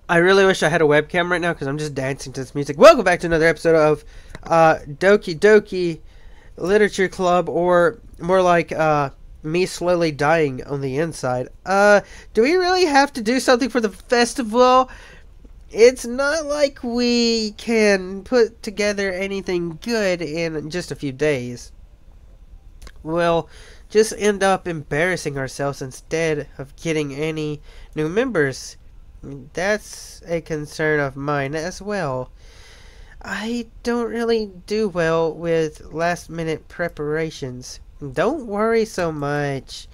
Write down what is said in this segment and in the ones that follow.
I really wish I had a webcam right now because I'm just dancing to this music. Welcome back to another episode of Doki Doki Literature Club, or more like me slowly dying on the inside. Do we really have to do something for the festival? It's not like we can put together anything good in just a few days. We'll just end up embarrassing ourselves instead of getting any new members. That's a concern of mine as well. I don't really do well with last minute preparations. Don't worry so much.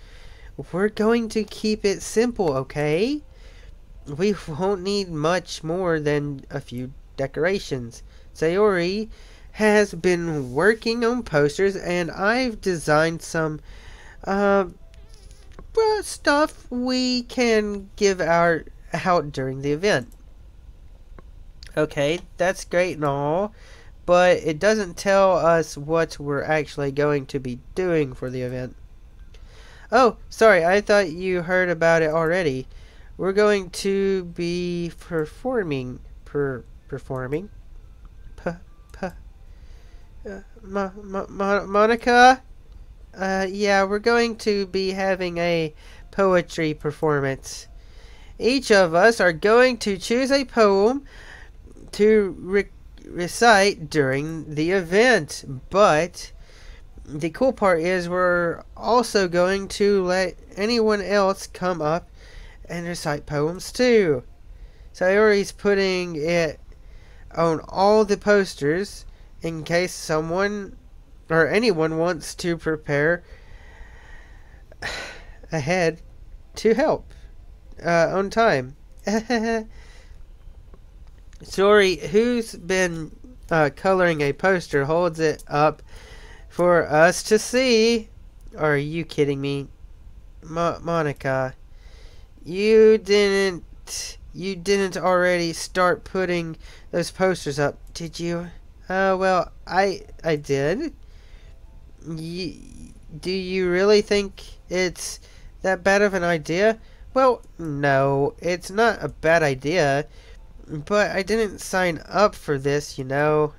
We're going to keep it simple, okay? We won't need much more than a few decorations. Sayori has been working on posters, and I've designed some uh, stuff we can give out during the event. Okay, that's great and all, but it doesn't tell us what we're actually going to be doing for the event. Oh, sorry, I thought you heard about it already. We're going to be performing. P- p- Monica? Yeah, we're going to be having a poetry performance. Each of us are going to choose a poem to recite during the event, but the cool part is we're also going to let anyone else come up and recite poems too. Sayori's putting it on all the posters in case someone or anyone wants to prepare ahead to help on time. Sorry, who's been coloring a poster holds it up for us to see. Are you kidding me? Monica, you didn't already start putting those posters up, did you? Well, I did. Do you really think it's that bad of an idea? Well, no, it's not a bad idea. But I didn't sign up for this, you know.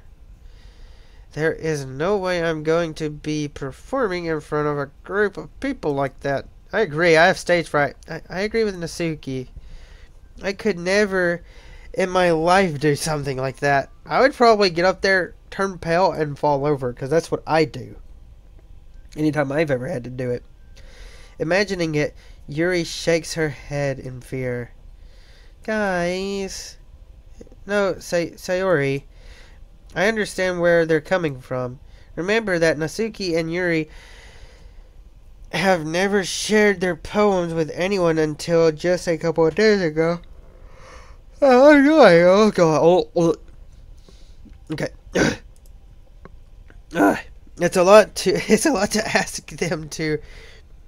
There is no way I'm going to be performing in front of a group of people like that. I agree, I have stage fright. I agree with Nasuki. I could never in my life do something like that. I would probably get up there, turn pale, and fall over, because that's what I do. Anytime I've ever had to do it. Imagining it, Yuri shakes her head in fear. Guys... No, Sayori, I understand where they're coming from. Remember that Nasuki and Yuri have never shared their poems with anyone until just a couple of days ago. Oh god. Okay. It's a lot to ask them to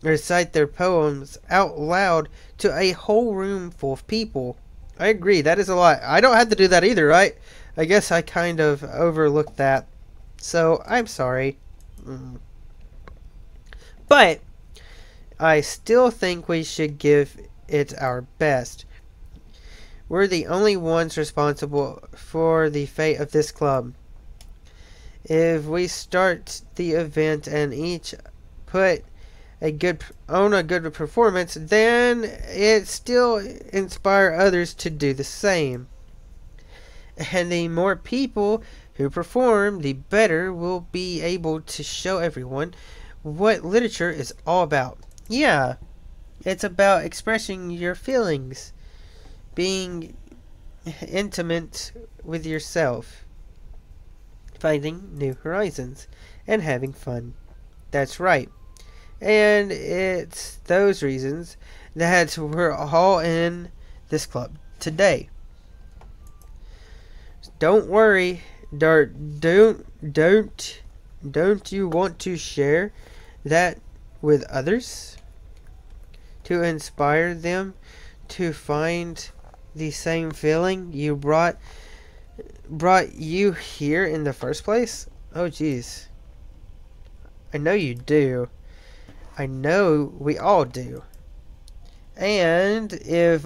recite their poems out loud to a whole room full of people. I agree, that is a lot. I don't have to do that either, right? I guess I kind of overlooked that. So, I'm sorry. But, I still think we should give it our best. We're the only ones responsible for the fate of this club. If we start the event and each put a good performance, then it still inspire others to do the same. And the more people who perform, the better we'll be able to show everyone what literature is all about. Yeah, it's about expressing your feelings, being intimate with yourself, finding new horizons, and having fun. That's right. And it's those reasons that we're all in this club today. Don't worry, don't you want to share that with others to inspire them to find the same feeling you brought you here in the first place? Oh jeez. I know you do. I know we all do. And if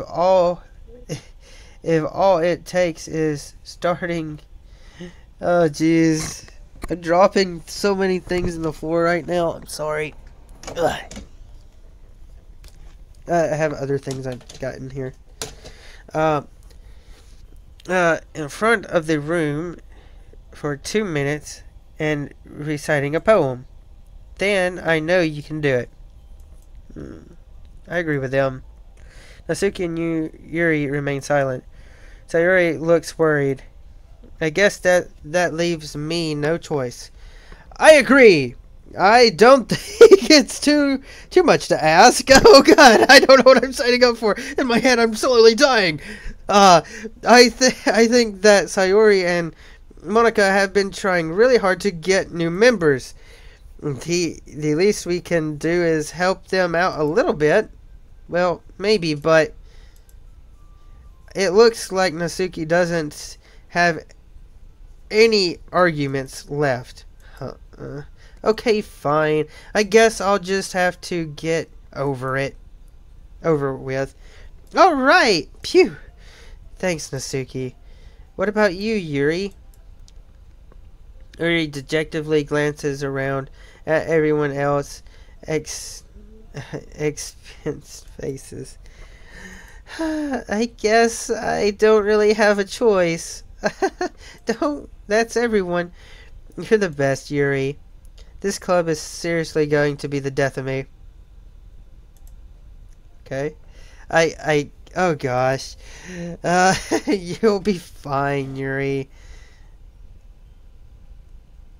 if all it takes is starting. Oh, jeez. I'm dropping so many things in the floor right now. I'm sorry. Ugh. I have other things I've got in here. In front of the room for 2 minutes and reciting a poem. Then I know you can do it. I agree with them. Natsuki and Yuri remain silent. Sayori looks worried. I guess that leaves me no choice. I agree. I don't think it's too much to ask. Oh God, I don't know what I'm signing up for. In my head, I'm slowly dying. I think that Sayori and Monica have been trying really hard to get new members. The least we can do is help them out a little bit. Well, maybe, but it looks like Natsuki doesn't have any arguments left. Okay, fine. I guess I'll just have to get over with. Alright! Phew! Thanks, Natsuki. What about you, Yuri? Yuri dejectedly glances around at everyone else. Expense faces. I guess I don't really have a choice. That's everyone. You're the best, Yuri. This club is seriously going to be the death of me. Okay. Oh gosh. You'll be fine, Yuri.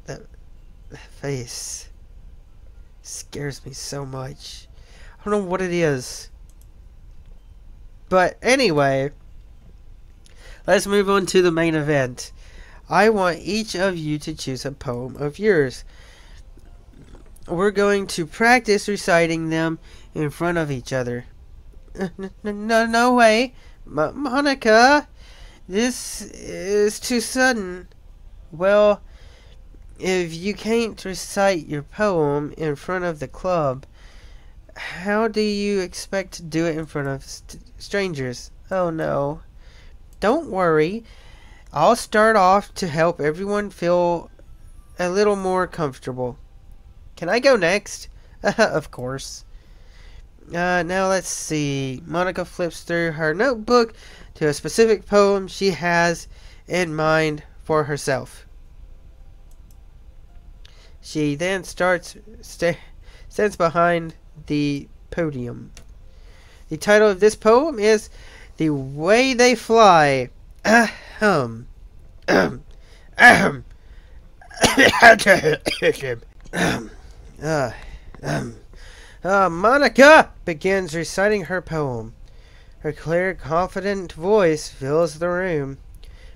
That face scares me so much. I don't know what it is. But anyway, let's move on to the main event. I want each of you to choose a poem of yours. We're going to practice reciting them in front of each other. No way. Monica, this is too sudden. Well, if you can't recite your poem in front of the club, how do you expect to do it in front of strangers? Oh no. Don't worry. I'll start off to help everyone feel a little more comfortable. Can I go next? Of course. Now let's see. Monica flips through her notebook to a specific poem she has in mind for herself. She then stands behind the podium. The title of this poem is The Way They Fly. Monica begins reciting her poem. Her clear, confident voice fills the room.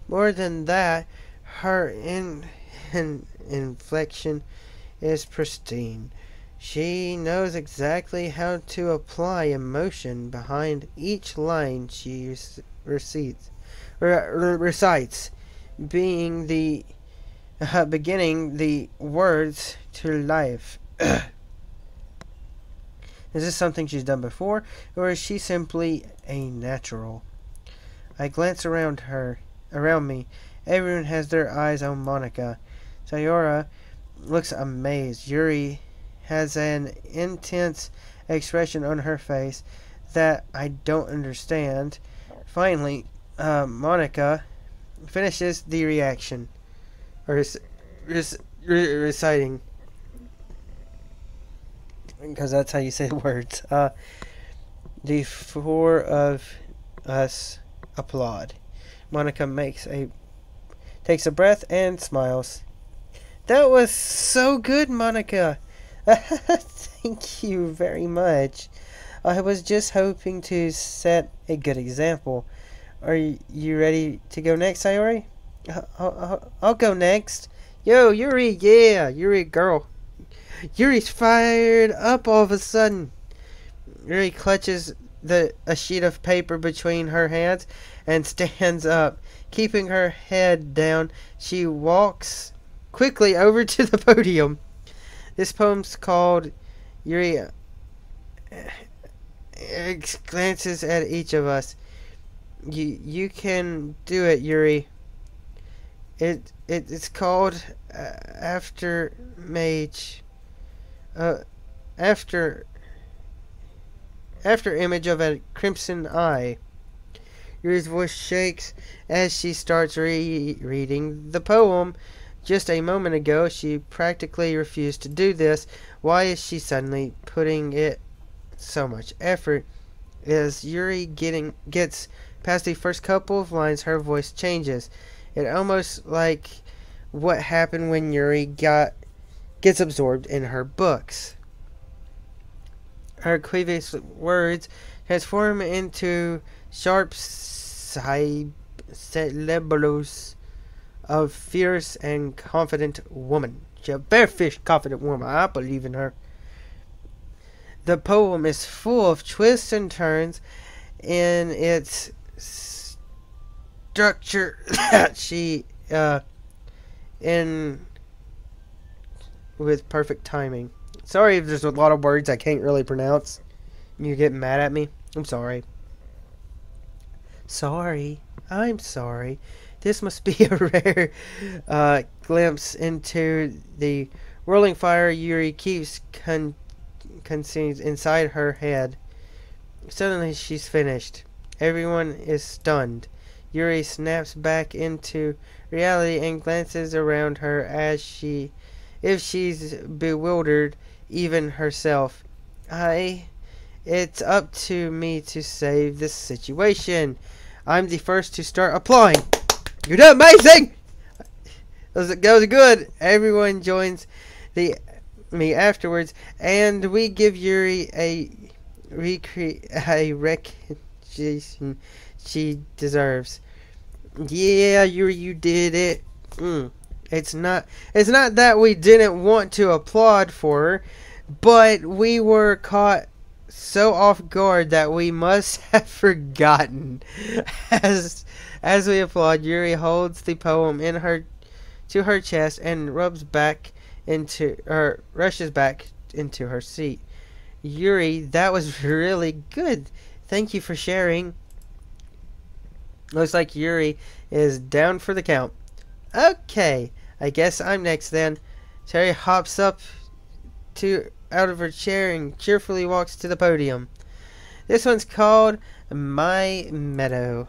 More than that, her inflection is pristine. She knows exactly how to apply emotion behind each line she recites, beginning the words to life. Is this something she's done before, or is she simply a natural? I glance around me. Everyone has their eyes on Monica. Sayori looks amazed. Yuri has an intense expression on her face that I don't understand. Finally, Monica finishes the reaction, or reciting, because that's how you say words. The four of us applaud. Monica takes a breath and smiles. That was so good, Monica. Thank you very much. I was just hoping to set a good example. Are you ready to go next, Sayori? I'll go next. Yo, Yuri, yeah, Yuri, girl. Yuri's fired up all of a sudden. Yuri clutches a sheet of paper between her hands and stands up. Keeping her head down, she walks quickly over to the podium. This poem's called Yuri glances at each of us. You can do it, Yuri. It's called after mage. Uh, after image of a crimson eye. Yuri's voice shakes as she starts reading the poem. Just a moment ago, she practically refused to do this. Why is she suddenly putting it so much effort? As Yuri gets past the first couple of lines, her voice changes. It almost like what happened when Yuri gets absorbed in her books. Her previous words transform into sharp syllables of fierce and confident woman. She's a very fierce, confident woman. I believe in her. The poem is full of twists and turns in its structure that she in with perfect timing. Sorry if there's a lot of words I can't really pronounce. You get mad at me. I'm sorry. I'm sorry. This must be a rare glimpse into the whirling fire Yuri keeps conceived inside her head. Suddenly she's finished. Everyone is stunned. Yuri snaps back into reality and glances around her if she's bewildered even herself. It's up to me to save this situation. I'm the first to start applying. You did amazing! That was good. Everyone joins me afterwards, and we give Yuri a recognition she deserves. Yeah, Yuri, you did it. It's not that we didn't want to applaud for her, but we were caught so off guard that we must have forgotten. As we applaud, Yuri holds the poem to her chest and rushes back into her seat. Yuri, that was really good. Thank you for sharing. Looks like Yuri is down for the count. Okay, I guess I'm next then. Terry hops up out of her chair and cheerfully walks to the podium. This one's called My Meadow.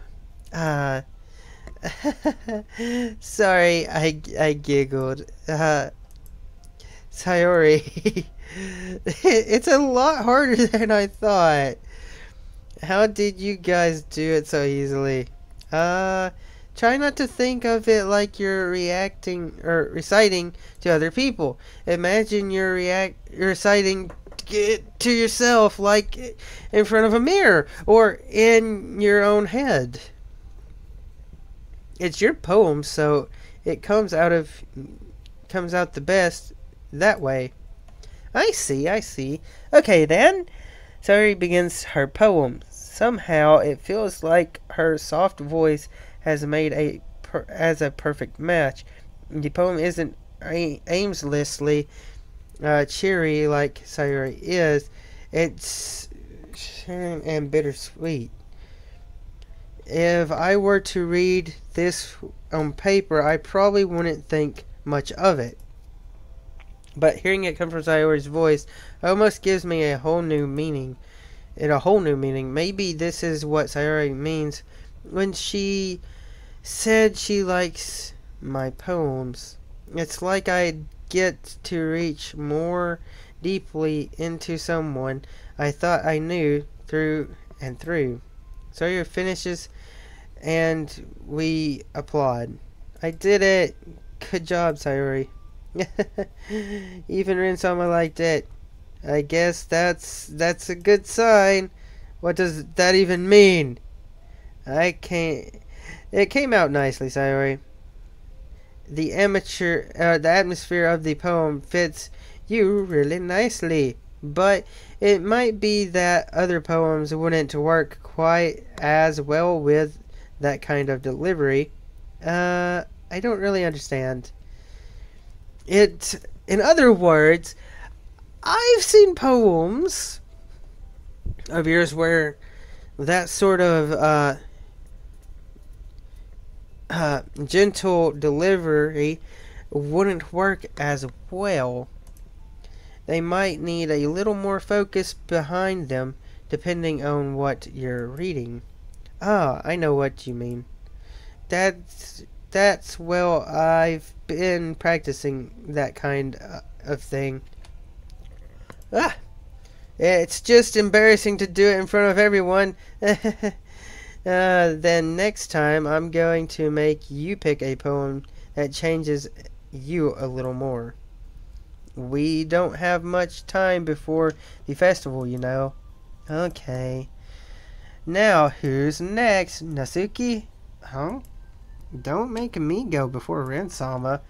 Sorry, I giggled. Sayori. It's a lot harder than I thought. How did you guys do it so easily? Try not to think of it like you're reacting or reciting to other people. Imagine you're reciting to yourself, like in front of a mirror or in your own head. It's your poem, so it comes out the best that way. I see. Okay then. Sayori begins her poem. Somehow it feels like her soft voice has made a perfect match. The poem isn't aimlessly cheery like Sayori is. It's sharing and bittersweet. If I were to read this on paper, I probably wouldn't think much of it. But hearing it come from Sayori's voice almost gives me a whole new meaning. Maybe this is what Sayori means when she said she likes my poems. It's like I get to reach more deeply into someone I thought I knew through and through. Sayori finishes and we applaud. I did it. Good job, Sayori. Even Rinsama liked it. I guess that's a good sign. What does that even mean? It came out nicely, Sayori. The atmosphere of the poem fits you really nicely, but it might be that other poems wouldn't work quite as well with that kind of delivery. I don't really understand. In other words, I've seen poems of yours where that sort of gentle delivery wouldn't work as well. They might need a little more focus behind them, depending on what you're reading. Ah, I know what you mean. That's well, I've been practicing that kind of thing. Ah, it's just embarrassing to do it in front of everyone. Then next time I'm going to make you pick a poem that changes you a little more. We don't have much time before the festival, you know. Okay. Now, who's next? Natsuki? Huh? Don't make me go before Rinsama.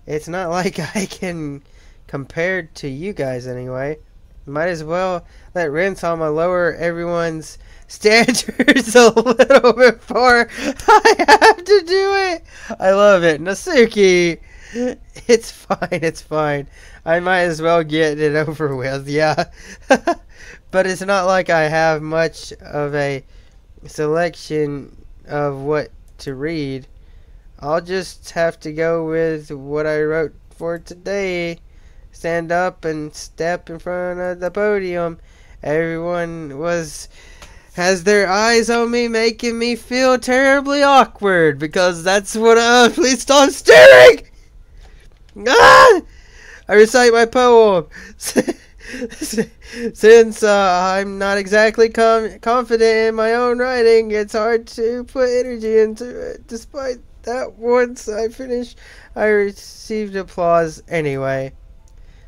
It's not like I can compare to you guys anyway. Might as well let Rinsama lower everyone's standards a little before I have to do it. I love it. Natsuki! It's fine, it's fine. I might as well get it over with, yeah. But it's not like I have much of a selection of what to read. I'll just have to go with what I wrote for today. Stand up and step in front of the podium. Everyone has their eyes on me, making me feel terribly awkward because that's what please stop staring! Ah! I recite my poem. Since I'm not exactly confident in my own writing, it's hard to put energy into it. Despite that, once I finish, I received applause anyway.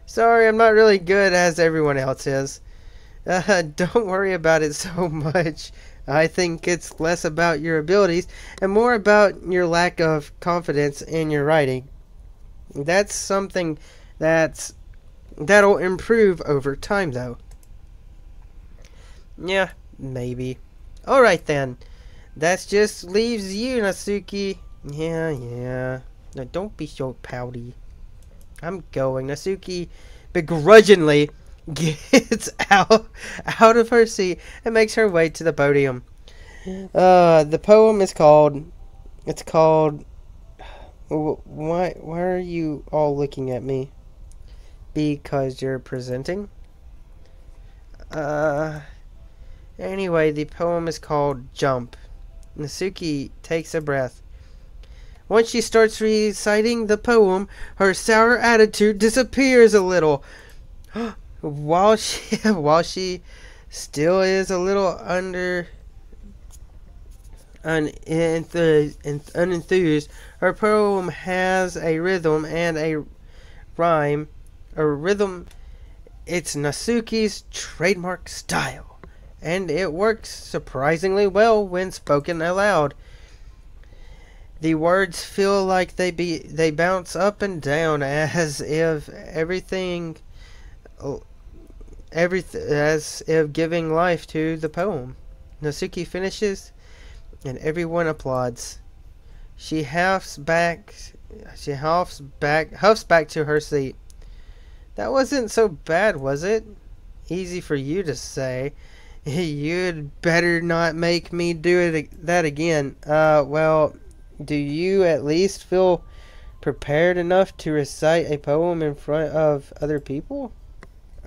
Sorry, I'm not really good as everyone else is. Don't worry about it so much. I think it's less about your abilities and more about your lack of confidence in your writing. That's something that'll improve over time, though. Yeah, maybe. Alright then. That just leaves you, Natsuki. Yeah. Now don't be so pouty. I'm going. Natsuki begrudgingly gets out of her seat and makes her way to the podium. The poem is called... It's called... Why are you all looking at me? Because you're presenting? Anyway, the poem is called Jump. Natsuki takes a breath. Once she starts reciting the poem, her sour attitude disappears a little. While she still is a little unenthused, her poem has a rhythm and a rhyme. A rhythm, it's Natsuki's trademark style, and it works surprisingly well when spoken aloud. The words feel like they bounce up and down as if as if giving life to the poem. Natsuki finishes, and everyone applauds. She huffs back to her seat. That wasn't so bad, was it? Easy for you to say. You'd better not make me do that again. Well, do you at least feel prepared enough to recite a poem in front of other people?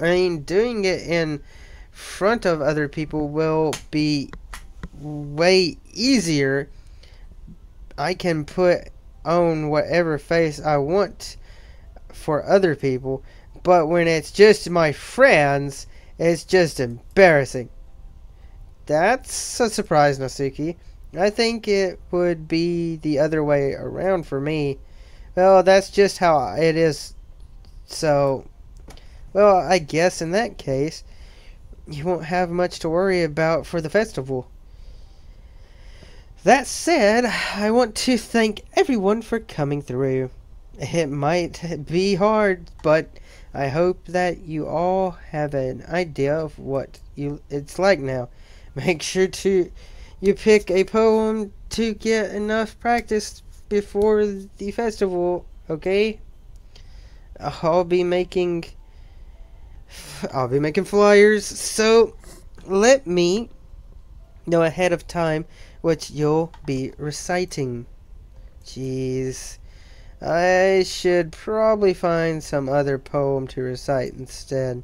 I mean, doing it in front of other people will be way easier. I can put on whatever face I want for other people, but when it's just my friends, it's just embarrassing. That's a surprise, Natsuki. I think it would be the other way around for me. Well, that's just how it is. So, well, I guess in that case, you won't have much to worry about for the festival. That said, I want to thank everyone for coming through. It might be hard, but I hope that you all have an idea of what it's like now. Make sure you pick a poem to get enough practice before the festival, okay? I'll be making flyers, so let me know ahead of time what you'll be reciting. Jeez. I should probably find some other poem to recite instead.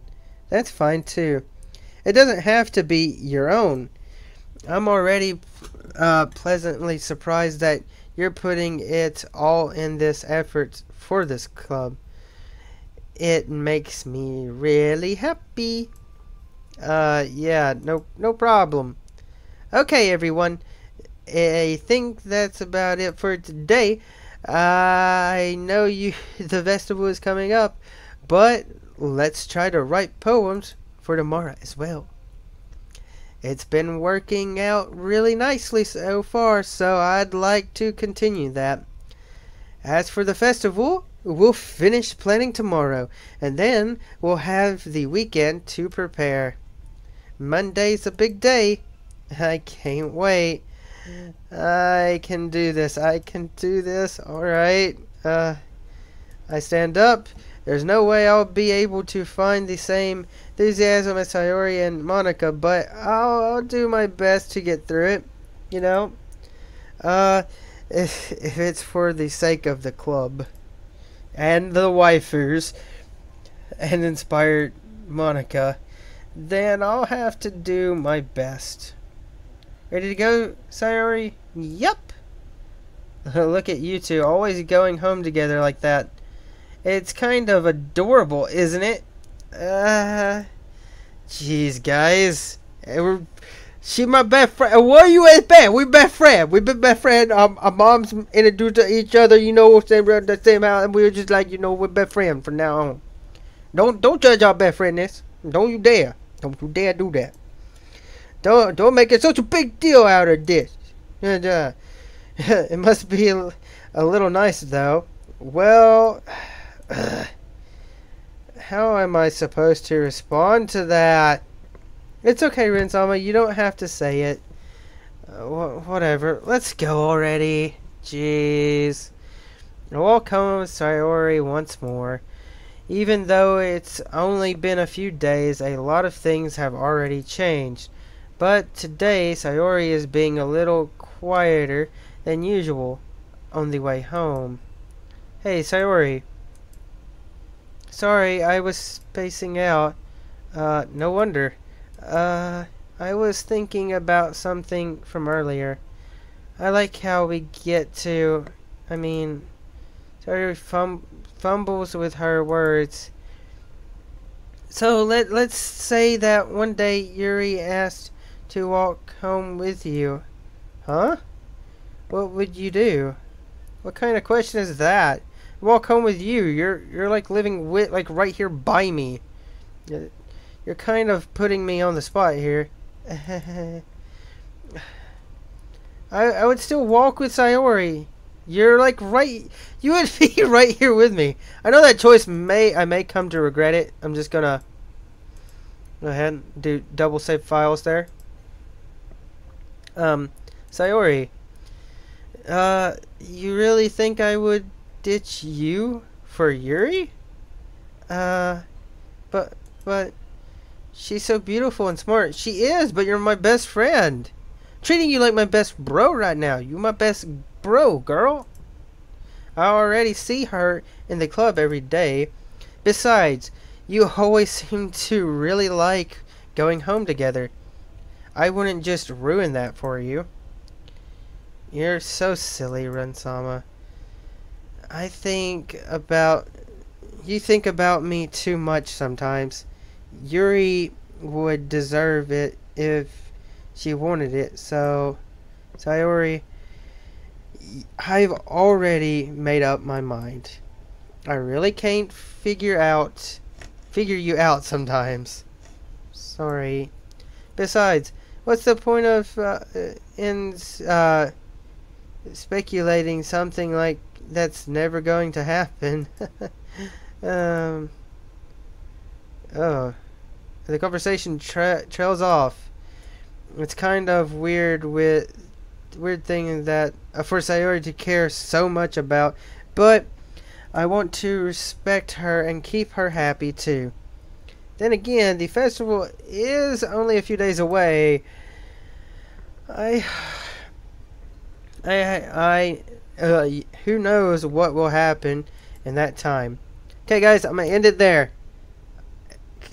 That's fine too. It doesn't have to be your own. I'm already pleasantly surprised that you're putting it all in this effort for this club. It makes me really happy. Yeah, no problem. Okay, everyone. I think that's about it for today. I know the festival is coming up, but let's try to write poems for tomorrow as well. It's been working out really nicely so far, so I'd like to continue that. As for the festival, we'll finish planning tomorrow, and then we'll have the weekend to prepare. Monday's a big day. I can't wait. I can do this. Alright. I stand up. There's no way I'll be able to find the same enthusiasm as Sayori and Monica, but I'll do my best to get through it. You know? If it's for the sake of the club. And the waifus. And inspired Monica. Then I'll have to do my best. Ready to go, Sayori? Yup. Look at you two, always going home together like that. It's kind of adorable, isn't it? Jeez, guys. She my best friend. Where you at, bad? We best friend. We been best friend. Our moms introduced to each other. You know, the same house, and we were just like, we're best friend from now on. Don't judge our best friendness. Don't you dare. Don't you dare do that. Don't make it such a big deal out of this. And it must be a little nice though. Well, how am I supposed to respond to that? It's okay, Rinsama. You don't have to say it. Whatever. Let's go already. Jeez. Welcome, Sayori, once more. Even though it's only been a few days, a lot of things have already changed. But today, Sayori is being a little quieter than usual on the way home. Hey, Sayori. Sorry, I was spacing out. No wonder. I was thinking about something from earlier. I like how we get to... Sayori fumbles with her words. So, let's say that one day Yuri asked to walk home with you. Huh? What would you do? What kind of question is that? Walk home with you? You're like living right here by me. You're kind of putting me on the spot here. I would still walk with Sayori. You're like right. You would be right here with me. I know that choice I may come to regret it. I'm just gonna go ahead and do double save files there. Sayori, you really think I would ditch you for Yuri? But she's so beautiful and smart. She is, but you're my best friend. Treating you like my best bro right now. You my best bro, girl. I already see her in the club every day. Besides, you always seem to really like going home together. I wouldn't just ruin that for you. You're so silly, Rensama. You think about me too much sometimes. Yuri would deserve it if she wanted it. So, Sayori, I've already made up my mind. I really can't figure you out sometimes. Sorry. Besides, what's the point of speculating something like that's never going to happen? The conversation trails off. It's kind of weird thing that for Sayori to care so much about, but I want to respect her and keep her happy too. Then again, the festival is only a few days away. I who knows what will happen in that time. Okay, guys, I'm gonna end it there.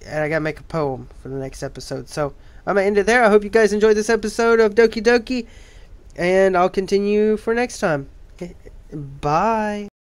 And I gotta make a poem for the next episode. So I'm gonna end it there. I hope you guys enjoyed this episode of Doki Doki, and I'll continue for next time. Bye.